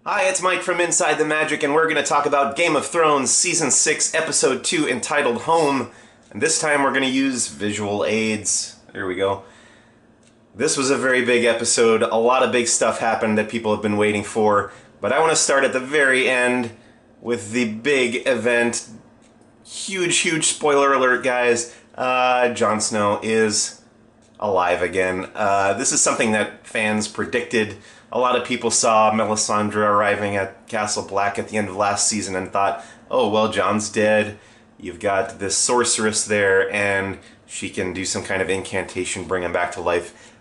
Hi, it's Mike from Inside the Magic, and we're going to talk about Game of Thrones Season 6, Episode 2, entitled Home. And this time we're going to use visual aids. There we go. This was a very big episode. A lot of big stuff happened that people have been waiting for. But I want to start at the very end with the big event. Huge spoiler alert, guys. Jon Snow is alive again. This is something that fans predicted. A lot of people saw Melisandre arriving at Castle Black at the end of last season and thought, oh, well, Jon's dead. You've got this sorceress there, and she can do some kind of incantation, bring him back to life.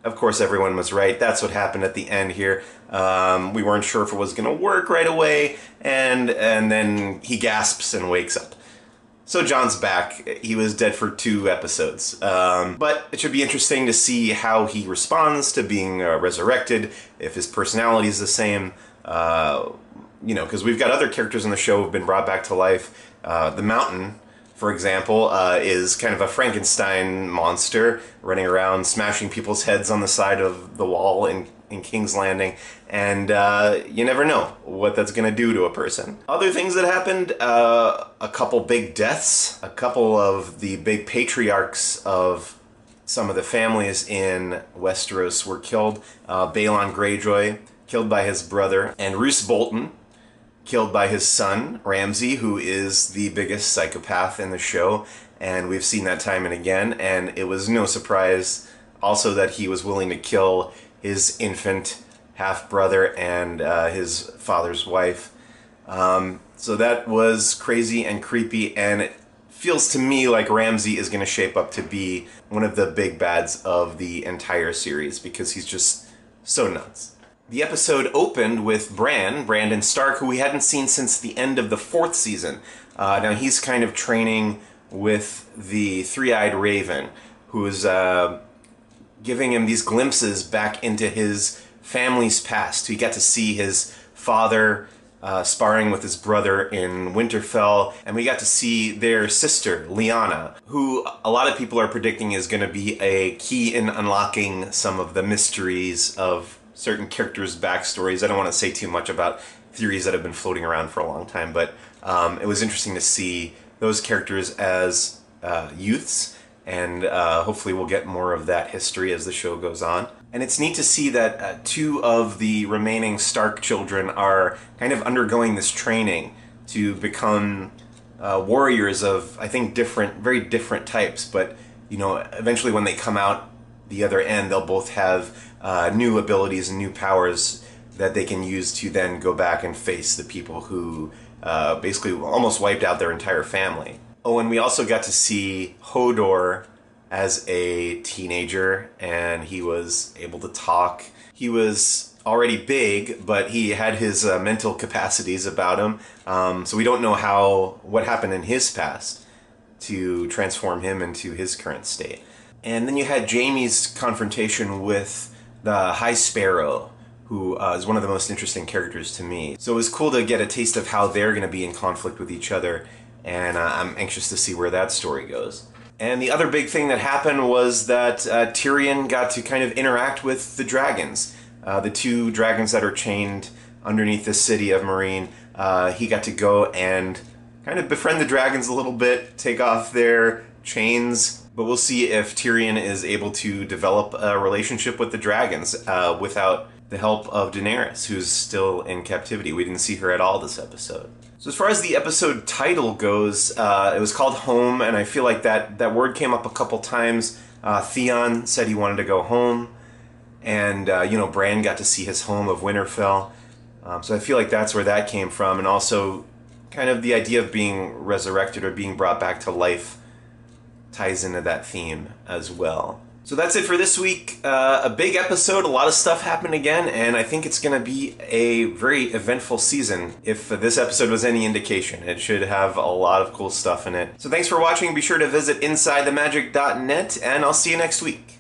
Of course, everyone was right. That's what happened at the end here. We weren't sure if it was going to work right away, and then he gasps and wakes up. So Jon's back. He was dead for 2 episodes. But it should be interesting to see how he responds to being resurrected, if his personality is the same. You know, because we've got other characters in the show who have been brought back to life. The Mountain, for example, is kind of a Frankenstein monster running around smashing people's heads on the side of the wall in King's Landing, and you never know what that's going to do to a person. Other things that happened, a couple big deaths, a couple of the big patriarchs of some of the families in Westeros were killed. Balon Greyjoy, killed by his brother, and Roose Bolton, killed by his son, Ramsay, who is the biggest psychopath in the show, and we've seen that time and again, and it was no surprise also that he was willing to kill his infant half-brother and his father's wife. So that was crazy and creepy, and it feels to me like Ramsay is going to shape up to be one of the big bads of the entire series, because he's just so nuts. The episode opened with Bran Stark, who we hadn't seen since the end of the 4th season. Now he's kind of training with the Three-Eyed Raven, who's giving him these glimpses back into his family's past. He got to see his father sparring with his brother in Winterfell, and we got to see their sister, Lyanna, who a lot of people are predicting is going to be a key in unlocking some of the mysteries of certain characters' backstories. I don't want to say too much about theories that have been floating around for a long time, but it was interesting to see those characters as youths, and hopefully we'll get more of that history as the show goes on. And it's neat to see that 2 of the remaining Stark children are kind of undergoing this training to become warriors of, I think, very different types, but you know, eventually when they come out the other end, they'll both have new abilities and new powers that they can use to then go back and face the people who basically almost wiped out their entire family. Oh, and we also got to see Hodor as a teenager, and he was able to talk. He was already big, but he had his mental capacities about him, so we don't know what happened in his past to transform him into his current state. And then you had Jaime's confrontation with the High Sparrow, who is one of the most interesting characters to me. So it was cool to get a taste of how they're going to be in conflict with each other, and I'm anxious to see where that story goes. And the other big thing that happened was that Tyrion got to kind of interact with the dragons. The 2 dragons that are chained underneath the city of Meereen. He got to go and kind of befriend the dragons a little bit, take off their chains. But we'll see if Tyrion is able to develop a relationship with the dragons without the help of Daenerys, who's still in captivity. We didn't see her at all this episode. So as far as the episode title goes, it was called Home, and I feel like that word came up a couple times. Theon said he wanted to go home, and you know, Bran got to see his home of Winterfell. So I feel like that's where that came from, and also kind of the idea of being resurrected or being brought back to life ties into that theme as well. So that's it for this week. A big episode, a lot of stuff happened again, and I think it's going to be a very eventful season. If this episode was any indication, it should have a lot of cool stuff in it. So thanks for watching. Be sure to visit InsideTheMagic.net, and I'll see you next week.